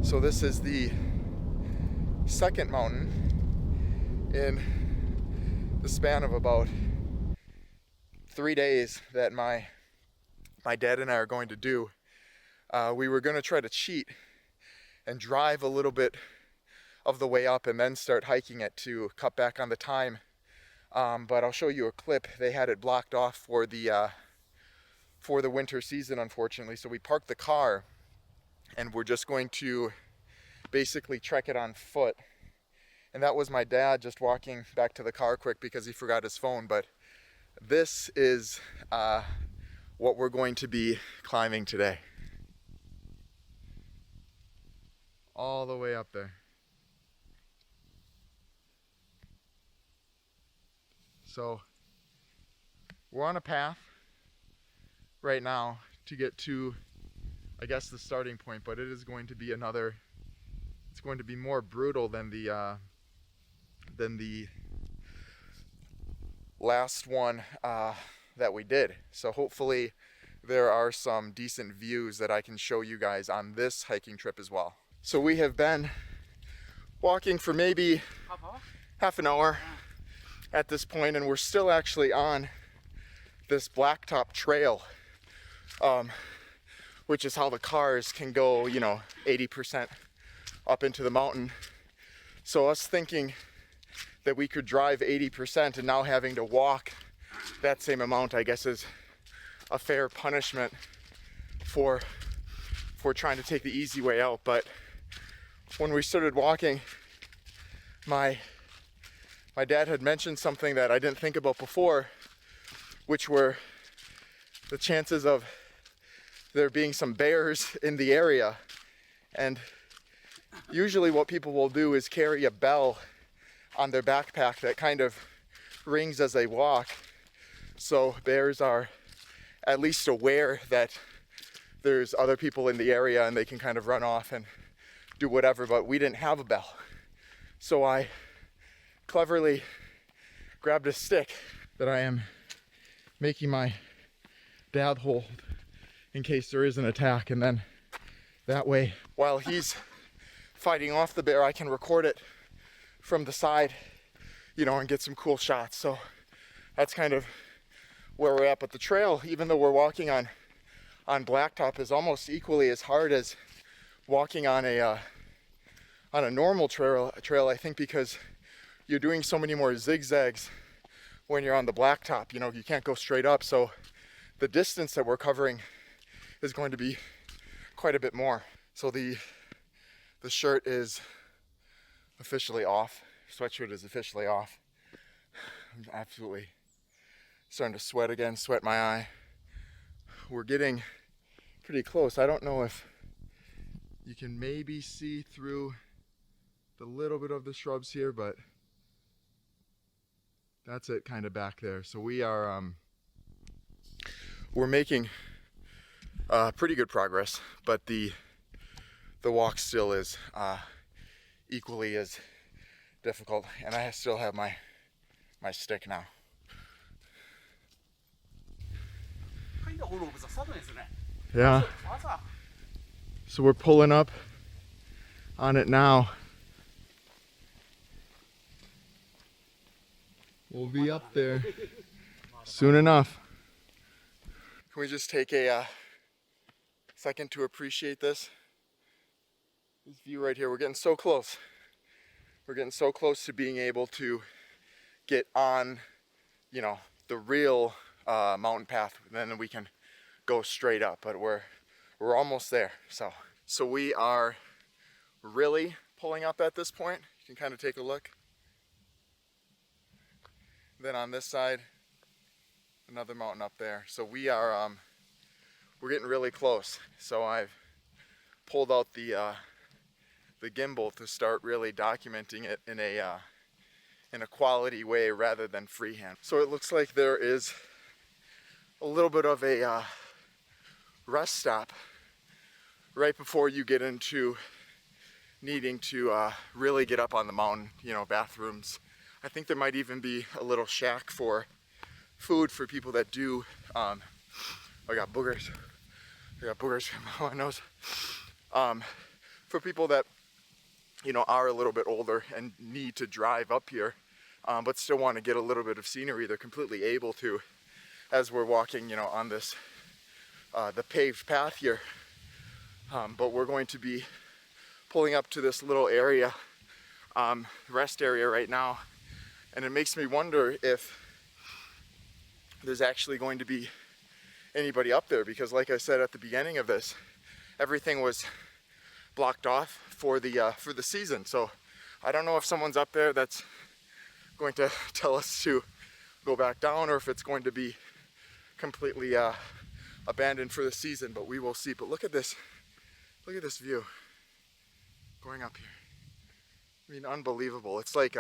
So this is the second mountain in the span of about 3 days that my dad and I are going to do. We were going to try to cheat and drive a little bit of the way up and then start hiking it to cut back on the time. But I'll show you a clip. They had it blocked off for the winter season, unfortunately. So we parked the car and we're just going to basically trek it on foot. And that was my dad just walking back to the car quick because he forgot his phone. But this is what we're going to be climbing today. All the way up there. So we're on a path right now to get to, I guess, the starting point, but it is going to be it's going to be more brutal than the last one that we did. So hopefully there are some decent views that I can show you guys on this hiking trip as well. So we have been walking for maybe half an hour at this point, and we're still actually on this blacktop trail, which is how the cars can go, 80% up into the mountain. So us thinking that we could drive 80% and now having to walk that same amount, I guess, is a fair punishment for trying to take the easy way out. But when we started walking, my dad had mentioned something that I didn't think about before, which were the chances of there being some bears in the area. And usually what people will do is carry a bell on their backpack that kind of rings as they walk. So bears are at least aware that there's other people in the area and they can kind of run off and do whatever, but we didn't have a bell. So I cleverly grabbed a stick that I am making my dad hold in case there is an attack, and then that way, while he's fighting off the bear, I can record it from the side, and get some cool shots. So that's kind of where we're at. But the trail, even though we're walking on blacktop, is almost equally as hard as walking on a normal trail, I think, because you're doing so many more zigzags when you're on the blacktop. You can't go straight up, so the distance that we're covering is going to be quite a bit more. So the shirt is officially off. Sweatshirt is officially off. I'm absolutely starting to sweat again, sweat my eye. We're getting pretty close. I don't know if you can maybe see through the little bit of the shrubs here, but that's it kind of back there. So we're making pretty good progress, but the walk still is equally as difficult, and I still have my stick now. Yeah. So we're pulling up on it now. We'll be up there soon enough. Can we just take a second to appreciate this view right here? We're getting so close. We're getting so close to being able to get on, the real mountain path. Then we can go straight up, but we're almost there. So we are really pulling up at this point. You can kind of take a look. Then on this side, another mountain up there. So we are we're getting really close. So I've pulled out the gimbal to start really documenting it in a quality way rather than freehand. So it looks like there is a little bit of a rest stop right before you get into needing to really get up on the mountain, you know, bathrooms. I think there might even be a little shack for food for people that do, I got boogers from my nose. For people that, you know, are a little bit older and need to drive up here, but still want to get a little bit of scenery, they're completely able to, as we're walking, you know, on this, the paved path here. But we're going to be pulling up to this little area, rest area right now, and it makes me wonder if there's actually going to be anybody up there, because like I said at the beginning of this, everything was blocked off for the season. So I don't know if someone's up there that's going to tell us to go back down, or if it's going to be completely abandoned for the season, but we will see. But look at this view going up here. I mean, unbelievable. It's like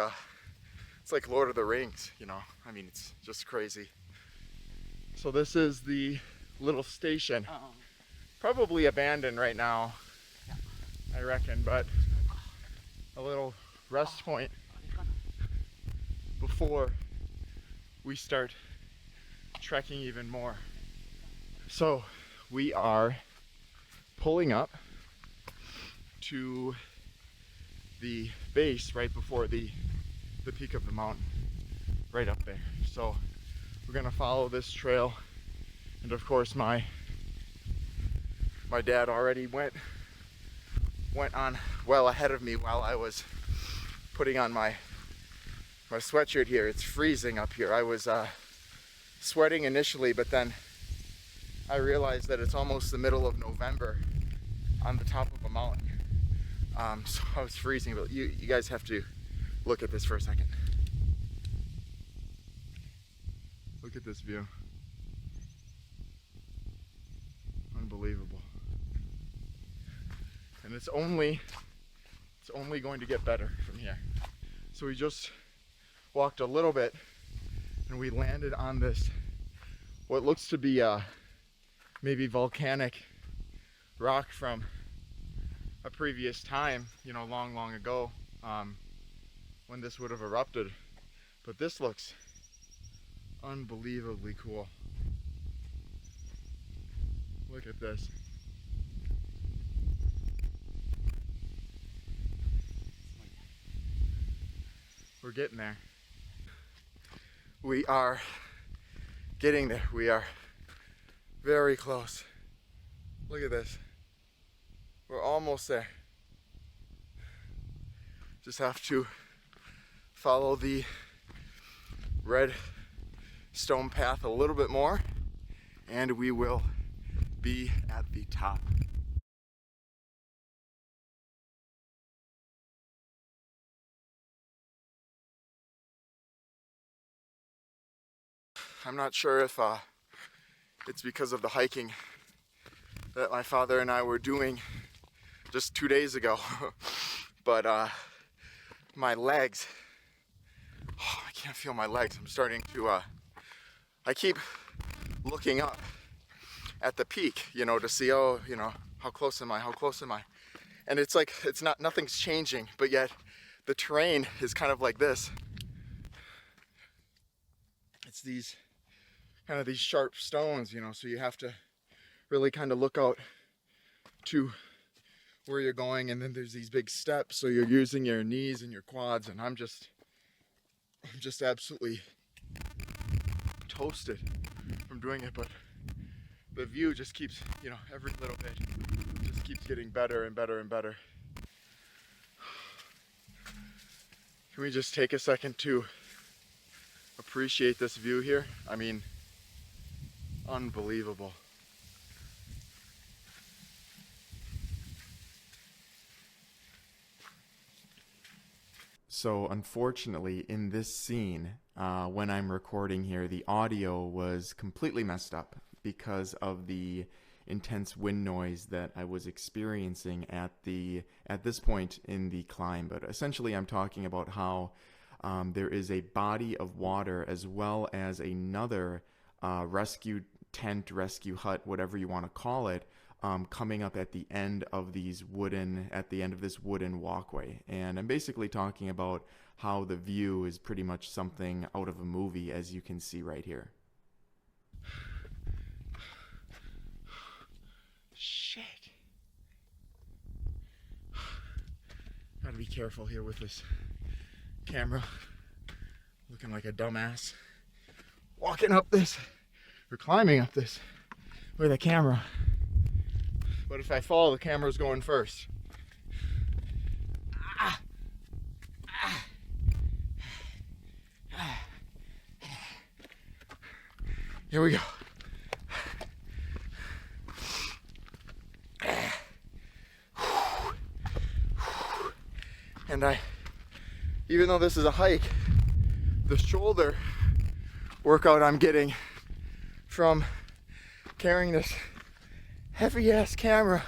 Lord of the Rings, you know. I mean, it's just crazy. So this is the little station. Probably abandoned right now, I reckon, but a little rest point before we start trekking even more. So we are pulling up to the base right before the peak of the mountain, right up there. So we're gonna follow this trail, and of course my dad already went on well ahead of me while I was putting on my sweatshirt here. It's freezing up here. I was sweating initially, but then I realized that it's almost the middle of November on the top of a mountain. So I was freezing, but you guys have to look at this for a second. Look at this view. Unbelievable. And it's only going to get better from here. So we just walked a little bit and we landed on this, what looks to be maybe volcanic rock from a previous time, you know, long ago, when this would have erupted. But this looks unbelievably cool. Look at this. We're getting there. We are getting there. We are very close. Look at this. We're almost there. Just have to follow the red stone path a little bit more, and we will be at the top. I'm not sure if it's because of the hiking that my father and I were doing just 2 days ago, but my legs, I can't feel my legs. I'm starting to, I keep looking up at the peak, you know, to see, oh, you know, how close am I? And it's like, nothing's changing, but yet the terrain is kind of like this. It's these sharp stones, you know, so you have to really kind of look out to where you're going, and then there's these big steps, so you're using your knees and your quads, and I'm just absolutely toasted from doing it. But the view just keeps, you know, every little bit just keeps getting better and better and better. Can we just take a second to appreciate this view here? I mean, unbelievable. So unfortunately, in this scene, when I'm recording here, the audio was completely messed up because of the intense wind noise that I was experiencing at this point in the climb. But essentially, I'm talking about how there is a body of water as well as another rescue tent, rescue hut, whatever you want to call it, coming up at the end of this wooden walkway. And I'm basically talking about how the view is pretty much something out of a movie, as you can see right here. Shit. Gotta be careful here with this camera. Looking like a dumbass. Walking up this, or climbing up this with a camera. But if I fall, the camera's going first. Here we go. And even though this is a hike, the shoulder workout I'm getting from carrying this heavy ass camera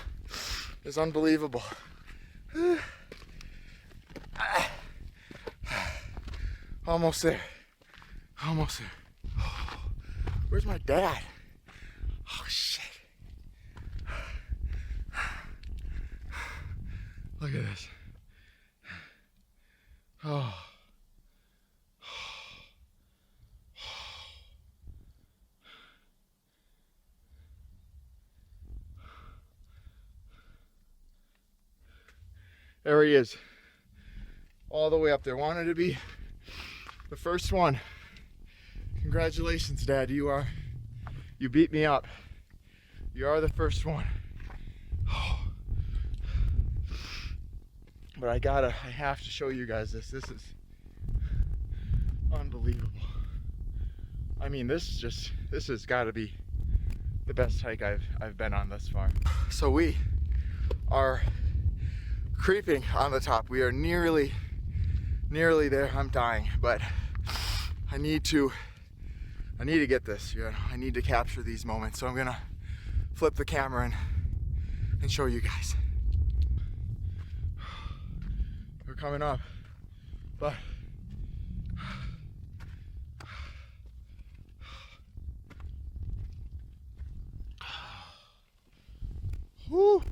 is unbelievable. Almost there. Almost there. Where's my dad? Oh shit. Look at this. Oh. There he is. All the way up there. Wanted to be the first one. Congratulations, Dad. You beat me up. You are the first one. Oh. But I have to show you guys this. This is unbelievable. I mean, this has got to be the best hike I've been on thus far. So we are creeping on the top. We are nearly there. I'm dying, but I need to get this. You know, I need to capture these moments. So I'm gonna flip the camera and show you guys. We're coming up, but whew.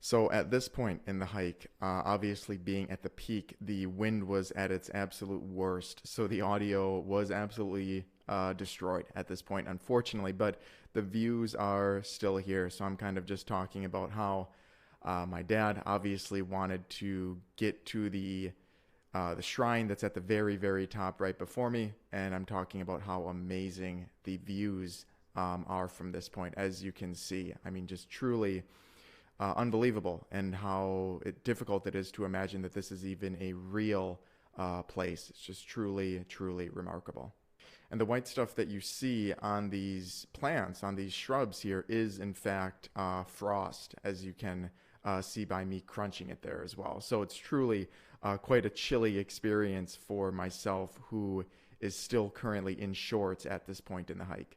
So at this point in the hike, obviously being at the peak, the wind was at its absolute worst. So the audio was absolutely destroyed at this point, unfortunately, but the views are still here. So I'm kind of just talking about how my dad obviously wanted to get to the shrine that's at the very, very top right before me. And I'm talking about how amazing the views are from this point, as you can see. I mean, just truly unbelievable, and how difficult it is to imagine that this is even a real place. It's just truly, truly remarkable. And the white stuff that you see on these plants, on these shrubs here, is in fact frost, as you can see by me crunching it there as well. So it's truly quite a chilly experience for myself, who is still currently in shorts at this point in the hike.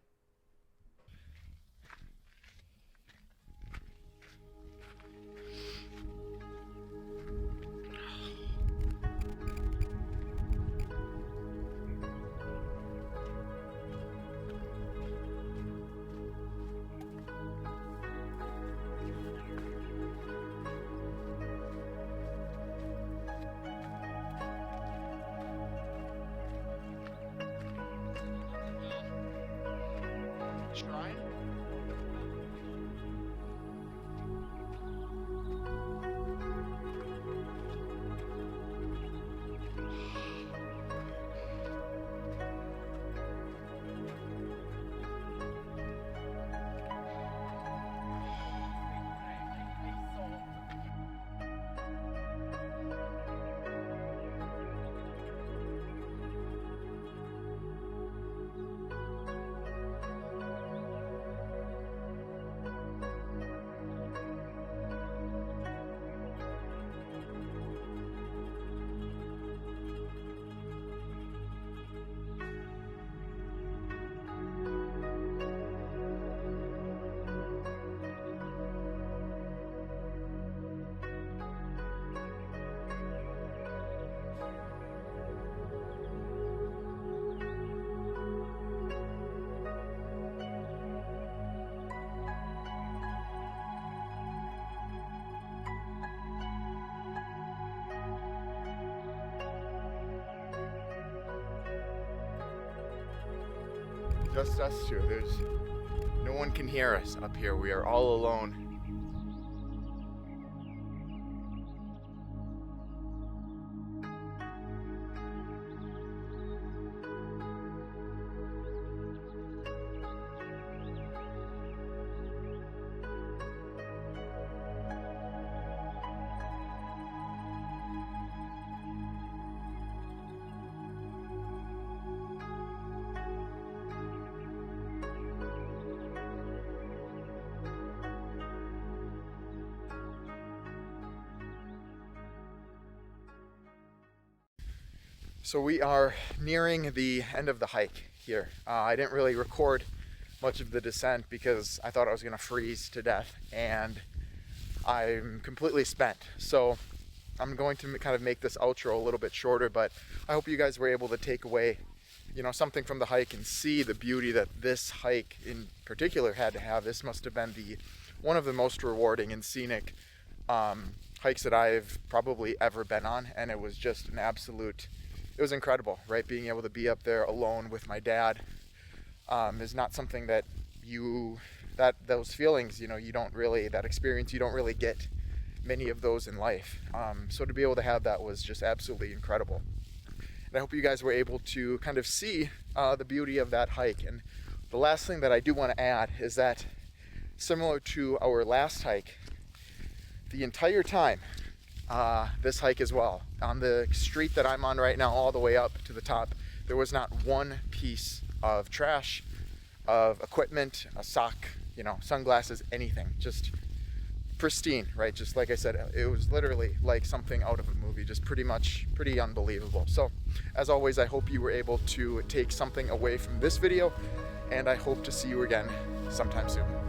Shrine? Just us two. There's no one can hear us up here. We are all alone. So we are nearing the end of the hike here. I didn't really record much of the descent because I thought I was going to freeze to death, and I'm completely spent. So I'm going to kind of make this outro a little bit shorter, but I hope you guys were able to take away, something from the hike and see the beauty that this hike in particular had to have. This must have been one of the most rewarding and scenic hikes that I've probably ever been on, and it was just it was incredible, right? Being able to be up there alone with my dad is not something that those feelings, that experience, you don't really get many of those in life. So to be able to have that was just absolutely incredible. And I hope you guys were able to kind of see the beauty of that hike. And the last thing that I do want to add is that, similar to our last hike, the entire time, this hike as well, on the street that I'm on right now, all the way up to the top, there was not one piece of trash, of equipment, a sock, sunglasses, anything. Just pristine, right? Just like I said, it was literally like something out of a movie, just pretty unbelievable. So as always, I hope you were able to take something away from this video, and I hope to see you again sometime soon.